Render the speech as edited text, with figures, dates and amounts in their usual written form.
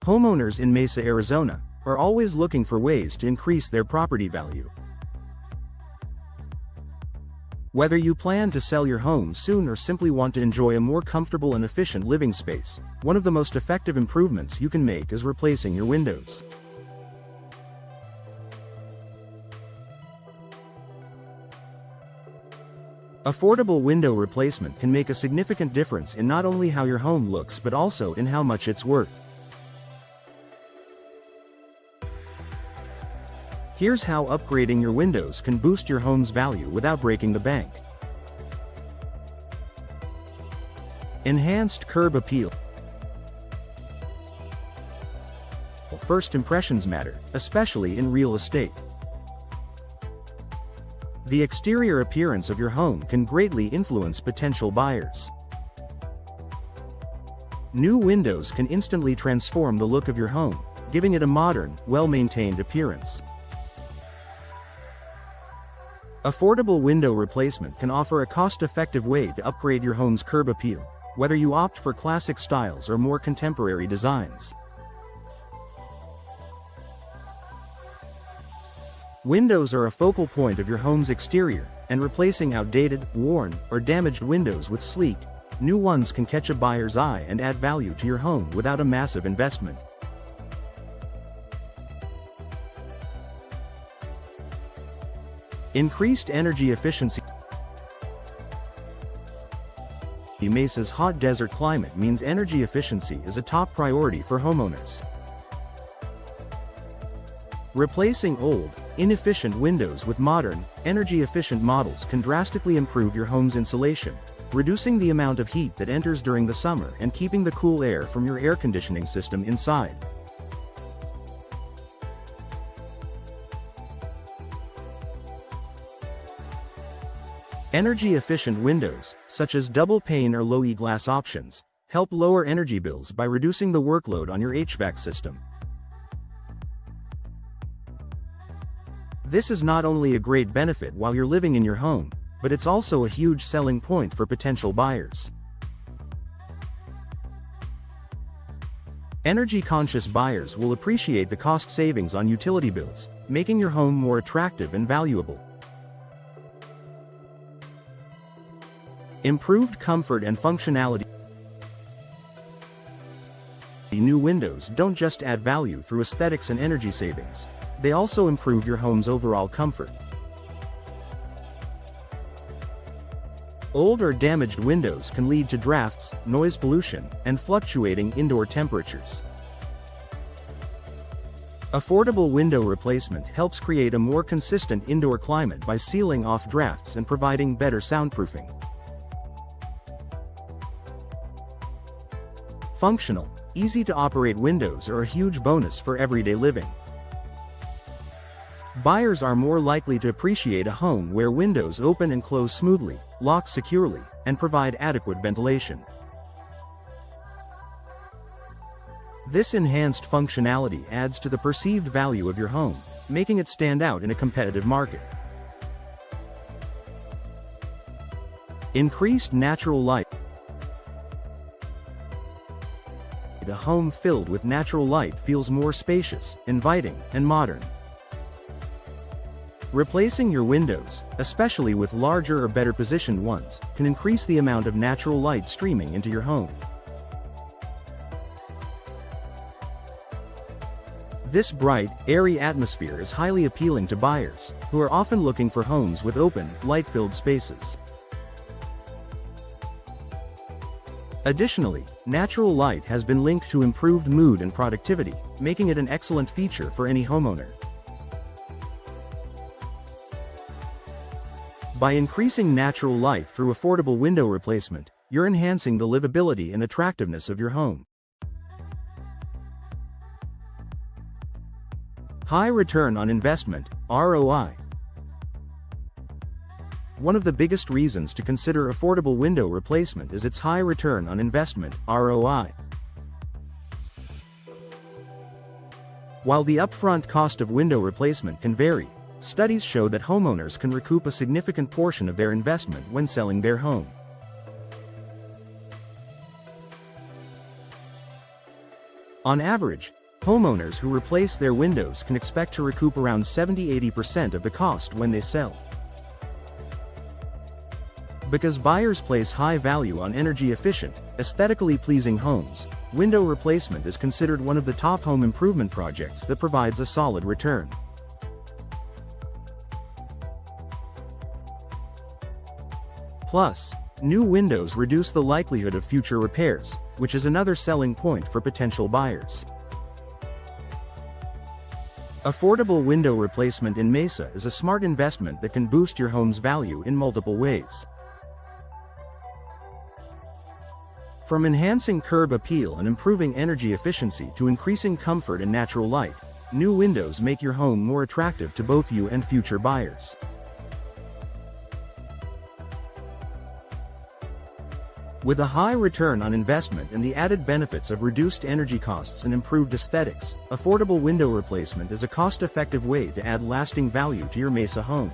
Homeowners in Mesa, Arizona, are always looking for ways to increase their property value. Whether you plan to sell your home soon or simply want to enjoy a more comfortable and efficient living space, one of the most effective improvements you can make is replacing your windows. Affordable window replacement can make a significant difference in not only how your home looks but also in how much it's worth. Here's how upgrading your windows can boost your home's value without breaking the bank. Enhanced curb appeal. First impressions matter, especially in real estate. The exterior appearance of your home can greatly influence potential buyers. New windows can instantly transform the look of your home, giving it a modern, well-maintained appearance. Affordable window replacement can offer a cost-effective way to upgrade your home's curb appeal, whether you opt for classic styles or more contemporary designs. Windows are a focal point of your home's exterior, and replacing outdated, worn, or damaged windows with sleek, new ones can catch a buyer's eye and add value to your home without a massive investment. Increased energy efficiency. Mesa's hot desert climate means energy efficiency is a top priority for homeowners. Replacing old, inefficient windows with modern, energy-efficient models can drastically improve your home's insulation, reducing the amount of heat that enters during the summer and keeping the cool air from your air conditioning system inside. Energy-efficient windows, such as double-pane or low-E glass options, help lower energy bills by reducing the workload on your HVAC system. This is not only a great benefit while you're living in your home, but it's also a huge selling point for potential buyers. Energy-conscious buyers will appreciate the cost savings on utility bills, making your home more attractive and valuable. Improved comfort and functionality. New windows don't just add value through aesthetics and energy savings. They also improve your home's overall comfort. Old or damaged windows can lead to drafts, noise pollution, and fluctuating indoor temperatures. Affordable window replacement helps create a more consistent indoor climate by sealing off drafts and providing better soundproofing. Functional, easy-to-operate windows are a huge bonus for everyday living. Buyers are more likely to appreciate a home where windows open and close smoothly, lock securely, and provide adequate ventilation. This enhanced functionality adds to the perceived value of your home, making it stand out in a competitive market. Increased natural light. A home filled with natural light feels more spacious, inviting, and modern. Replacing your windows, especially with larger or better positioned ones, can increase the amount of natural light streaming into your home. This bright, airy atmosphere is highly appealing to buyers, who are often looking for homes with open, light-filled spaces. Additionally, natural light has been linked to improved mood and productivity, making it an excellent feature for any homeowner. By increasing natural light through affordable window replacement, you're enhancing the livability and attractiveness of your home. High return on investment, ROI. One of the biggest reasons to consider affordable window replacement is its high return on investment, ROI. While the upfront cost of window replacement can vary, studies show that homeowners can recoup a significant portion of their investment when selling their home. On average, homeowners who replace their windows can expect to recoup around 70–80% of the cost when they sell. Because buyers place high value on energy-efficient, aesthetically pleasing homes, window replacement is considered one of the top home improvement projects that provides a solid return. Plus, new windows reduce the likelihood of future repairs, which is another selling point for potential buyers. Affordable window replacement in Mesa is a smart investment that can boost your home's value in multiple ways. From enhancing curb appeal and improving energy efficiency to increasing comfort and natural light, new windows make your home more attractive to both you and future buyers. With a high return on investment and the added benefits of reduced energy costs and improved aesthetics, affordable window replacement is a cost-effective way to add lasting value to your Mesa home.